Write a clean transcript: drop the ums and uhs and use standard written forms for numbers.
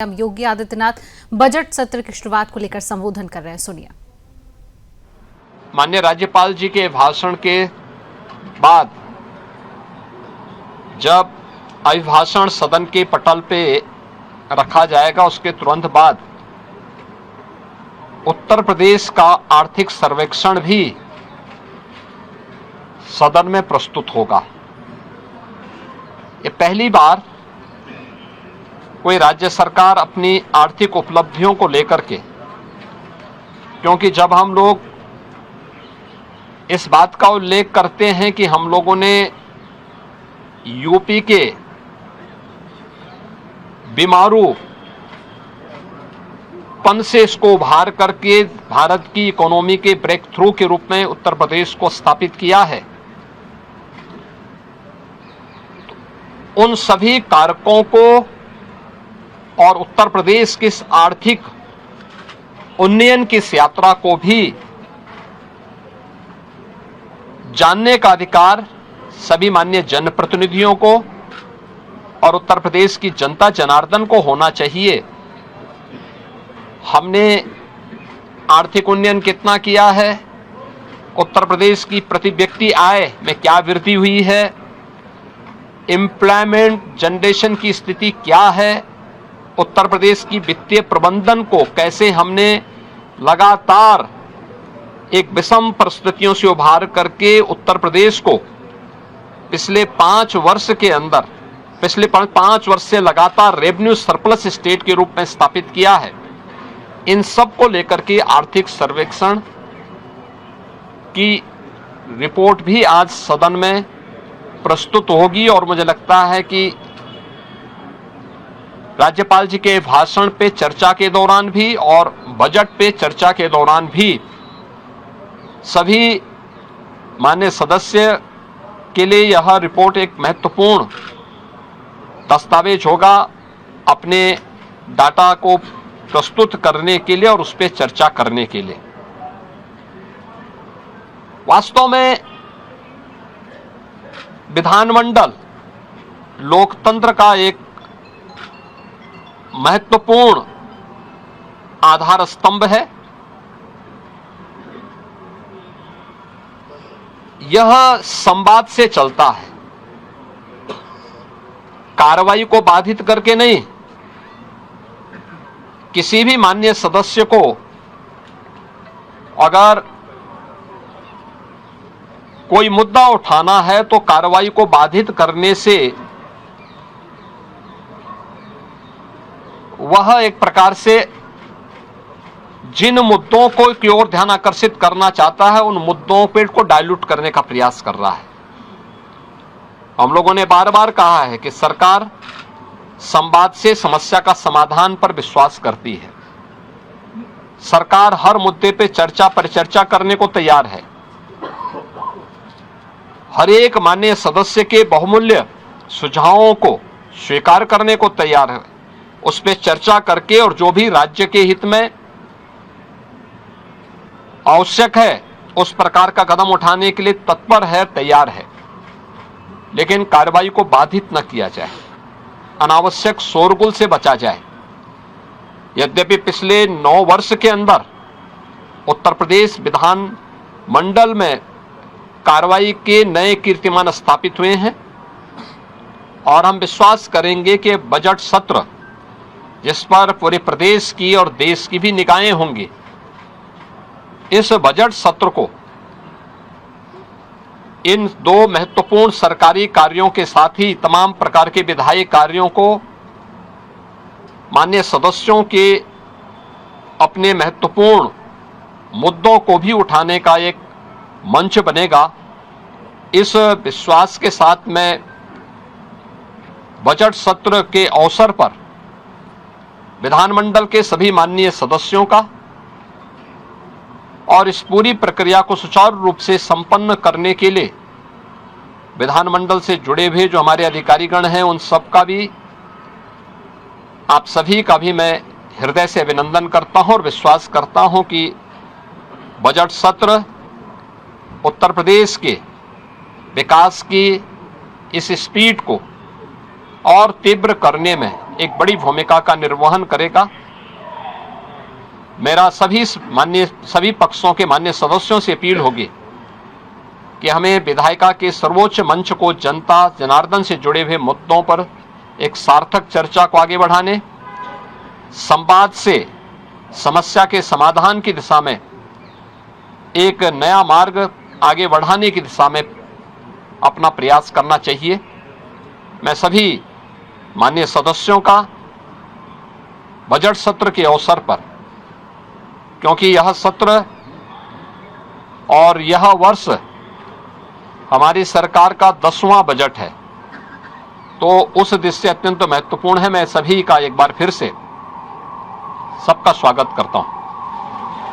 अब योगी आदित्यनाथ बजट सत्र की शुरुआत को लेकर संबोधन कर रहे हैं, सुनिए। माननीय राज्यपाल जी के भाषण के बाद जब अभिभाषण सदन के पटल पे रखा जाएगा, उसके तुरंत बाद उत्तर प्रदेश का आर्थिक सर्वेक्षण भी सदन में प्रस्तुत होगा। ये पहली बार कोई राज्य सरकार अपनी आर्थिक उपलब्धियों को लेकर के, क्योंकि जब हम लोग इस बात का उल्लेख करते हैं कि हम लोगों ने यूपी के बीमारू पन से इसको उभार करके भारत की इकोनॉमी के ब्रेक थ्रू के रूप में उत्तर प्रदेश को स्थापित किया है, उन सभी कारकों को और उत्तर प्रदेश की इस आर्थिक उन्नयन की इस यात्रा को भी जानने का अधिकार सभी माननीय जनप्रतिनिधियों को और उत्तर प्रदेश की जनता जनार्दन को होना चाहिए। हमने आर्थिक उन्नयन कितना किया है, उत्तर प्रदेश की प्रति व्यक्ति आय में क्या वृद्धि हुई है, एम्प्लॉयमेंट जनरेशन की स्थिति क्या है, उत्तर प्रदेश की वित्तीय प्रबंधन को कैसे हमने लगातार एक विषम परिस्थितियों से उभार करके उत्तर प्रदेश को पिछले 5 वर्ष के अंदर, पिछले 5 वर्ष से लगातार रेवेन्यू सरप्लस स्टेट के रूप में स्थापित किया है। इन सब को लेकर के आर्थिक सर्वेक्षण की रिपोर्ट भी आज सदन में प्रस्तुत होगी और मुझे लगता है कि राज्यपाल जी के भाषण पे चर्चा के दौरान भी और बजट पे चर्चा के दौरान भी सभी माननीय सदस्य के लिए यह रिपोर्ट एक महत्वपूर्ण दस्तावेज होगा अपने डाटा को प्रस्तुत करने के लिए और उस पर चर्चा करने के लिए। वास्तव में विधानमंडल लोकतंत्र का एक महत्वपूर्ण आधार स्तंभ है। यह संवाद से चलता है, कार्रवाई को बाधित करके नहीं। किसी भी माननीय सदस्य को अगर कोई मुद्दा उठाना है तो कार्रवाई को बाधित करने से वह एक प्रकार से जिन मुद्दों को की ओर ध्यान आकर्षित करना चाहता है, उन मुद्दों पे को डाइल्यूट करने का प्रयास कर रहा है। हम लोगों ने बार बार कहा है कि सरकार संवाद से समस्या का समाधान पर विश्वास करती है। सरकार हर मुद्दे पे चर्चा परिचर्चा करने को तैयार है। हर एक माननीय सदस्य के बहुमूल्य सुझावों को स्वीकार करने को तैयार है, उस पर चर्चा करके और जो भी राज्य के हित में आवश्यक है उस प्रकार का कदम उठाने के लिए तत्पर है, तैयार है। लेकिन कार्रवाई को बाधित न किया जाए, अनावश्यक शोरगुल से बचा जाए। यद्यपि पिछले 9 वर्ष के अंदर उत्तर प्रदेश विधान मंडल में कार्रवाई के नए कीर्तिमान स्थापित हुए हैं और हम विश्वास करेंगे कि बजट सत्र जिस पर पूरे प्रदेश की और देश की भी निगाहें होंगी, इस बजट सत्र को इन 2 महत्वपूर्ण सरकारी कार्यों के साथ ही तमाम प्रकार के विधायी कार्यों को माननीय सदस्यों के अपने महत्वपूर्ण मुद्दों को भी उठाने का एक मंच बनेगा। इस विश्वास के साथ मैं बजट सत्र के अवसर पर विधानमंडल के सभी माननीय सदस्यों का और इस पूरी प्रक्रिया को सुचारू रूप से संपन्न करने के लिए विधानमंडल से जुड़े हुए जो हमारे अधिकारीगण हैं, उन सब का भी, आप सभी का भी मैं हृदय से अभिनंदन करता हूं और विश्वास करता हूं कि बजट सत्र उत्तर प्रदेश के विकास की इस स्पीड को और तीव्र करने में एक बड़ी भूमिका का निर्वहन करेगा। मेरा सभी पक्षों के माननीय सदस्यों से अपील होगी कि हमें विधायिका के सर्वोच्च मंच को जनता जनार्दन से जुड़े हुए मुद्दों पर एक सार्थक चर्चा को आगे बढ़ाने, संवाद से समस्या के समाधान की दिशा में एक नया मार्ग आगे बढ़ाने की दिशा में अपना प्रयास करना चाहिए। मैं सभी माननीय सदस्यों का बजट सत्र के अवसर पर, क्योंकि यह सत्र और यह वर्ष हमारी सरकार का 10वां बजट है, तो उस दृष्टि से अत्यंत महत्वपूर्ण है। मैं सभी का एक बार फिर से सबका स्वागत करता हूं।